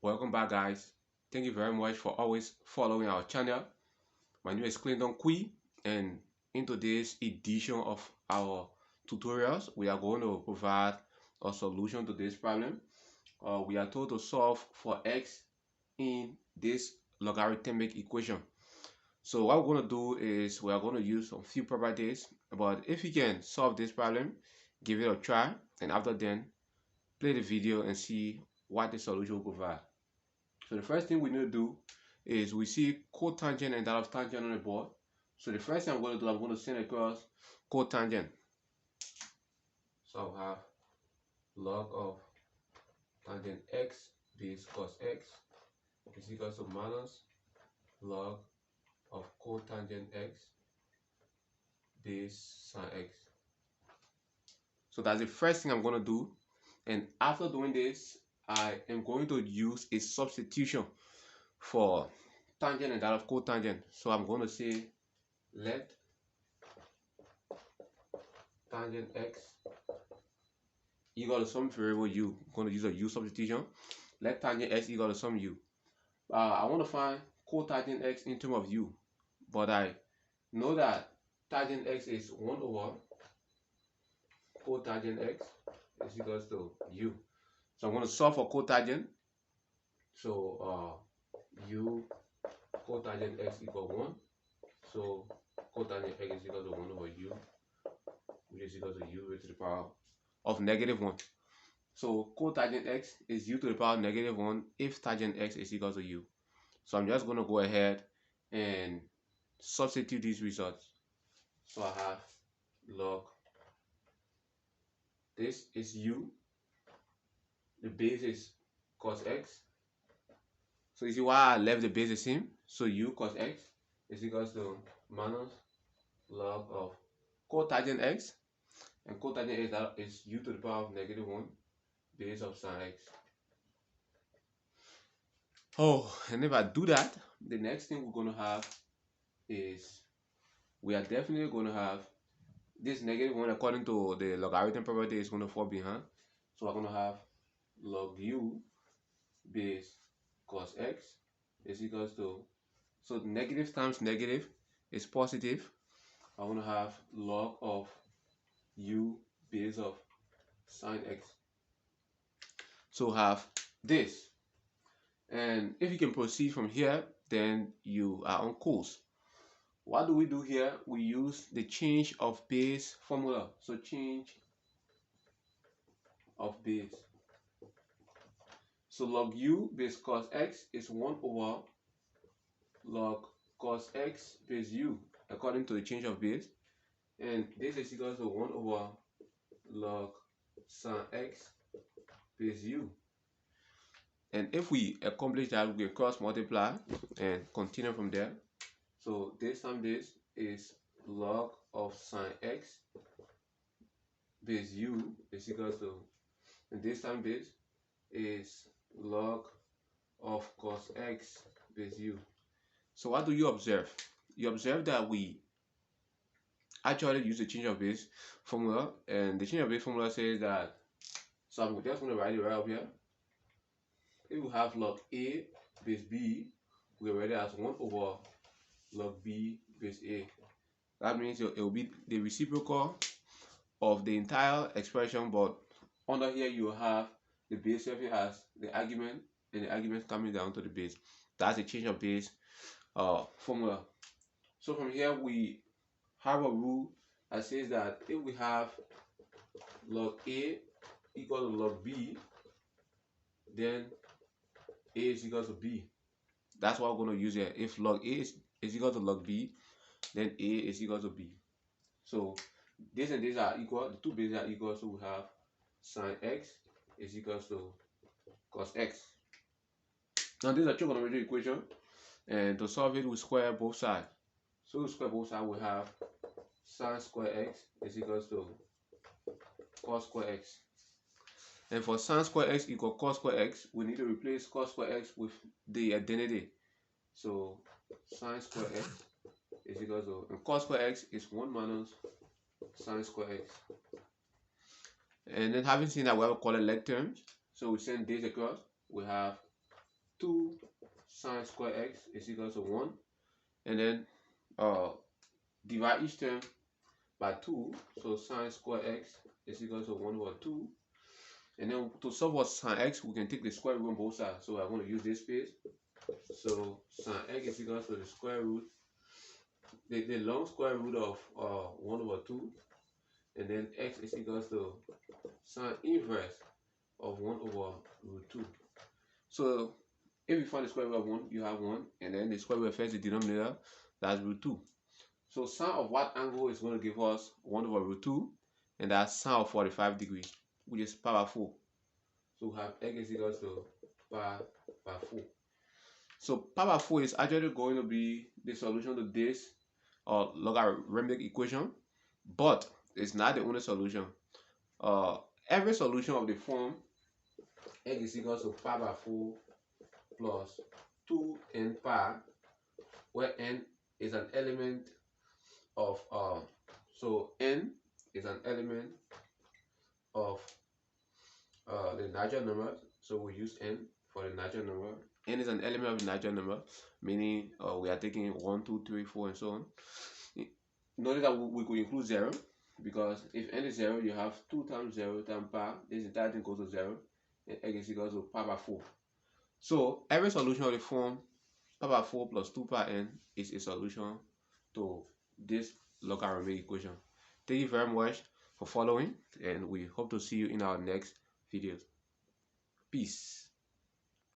Welcome back, guys. Thank you very much for always following our channel. My name is Clinton Kui, and in today's edition of our tutorials, we are going to provide a solution to this problem. We are told to solve for x in this logarithmic equation. So what we're going to do is we are going to use some few properties, but if you can solve this problem, give it a try, and after then, play the video and see what the solution will provide. So the first thing we need to do is we see cotangent and that of tangent on the board. So the first thing I'm going to do, I'm going to send across cotangent. So I'll have log of tangent x base cos x is equal to minus log of cotangent x base sin x. So that's the first thing I'm going to do. And after doing this, I am going to use a substitution for tangent and that of cotangent. So I'm going to say let tangent x equal to some variable u. I'm going to use a u substitution. Let tangent x equal to some u. I want to find cotangent x in terms of u, but I know that tangent x is 1 over cotangent x is equals to u. So I'm going to solve for cotangent. So u cotangent x equal 1. So cotangent x is equal to 1 over u, which is equal to u raised to the power of -1. So cotangent x is u to the power of -1 if tangent x is equal to u. So I'm just going to go ahead and substitute these results. So I have log, this is u, the base is cos x. So you see why I left the base the same. So u cos x is equals to minus log of cotangent x, and cotangent x is u to the power of -1 base of sin x. Oh, and if I do that, the next thing we're going to have is we are definitely going to have this -1 according to the logarithm property is going to fall behind. So we're going to have log u base cos x is equals to, so negative times negative is positive. I'm going to have log of u base of sin x. So have this. And if you can proceed from here, then you are on course. What do we do here? We use the change of base formula. So change of base. So log u base cos x is 1 over log cos x base u according to the change of base. And this is equal to 1 over log sin x base u. And if we accomplish that, we can cross multiply and continue from there. So this time this is log of sin x base u is equal to, and this time this is log of cos x base u. So what do you observe? You observe that we actually use the change of base formula, and the change of base formula says that, so I'm just going to write it right up here. If we have log a base b, we write it as 1 over log b base a. That means it will be the reciprocal of the entire expression, but under here you have the base serving as the argument, and the argument coming down to the base. That's the change of base formula. So from here we have a rule that says that if we have log a equal to log b, then a is equal to b. That's what we're going to use here. If log a is equal to log b, then a is equal to b. So this and this are equal, the two bases are equal, so we have sin x is equal to cos x. Now this is a trigonometric equation, and to solve it we square both sides. So we square both sides, we have sin square x is equal to cos square x. And for sin square x equal cos square x, we need to replace cos square x with the identity. So sin square x is equal to, and cos square x is 1 minus sin square x. And then having seen that we have a colored leg terms, so we send this across, we have 2 sine square x is equal to 1, and then divide each term by 2, so sine square x is equal to 1 over 2. And then to solve for sine x, we can take the square root on both sides. So I'm going to use this space. So sine x is equal to the square root, the long square root of 1 over 2, and then x is equal to sine inverse of 1 over root 2. So if you find the square root of 1, you have 1, and then the square root affects the denominator, that's root 2. So sine of what angle is going to give us 1 over root 2, and that's sine of 45 degrees, which is pi by 4. So we have x is equal to pi by 4. So pi by 4 is actually going to be the solution to this logarithmic equation, but it's not the only solution. Every solution of the form x is equal to pi by 4 plus 2n pi, where n is an element of so n is an element of the natural numbers, so we use n for the natural number. N is an element of the natural number, meaning we are taking 1, 2, 3, 4, and so on. Notice that we could include 0, because if n is 0, you have 2 times 0 times pi, this entire thing goes to 0, and x is equal to pi by 4. So every solution of the form pi by 4 plus 2 pi n is a solution to this logarithmic equation. Thank you very much for following, and we hope to see you in our next videos. Peace.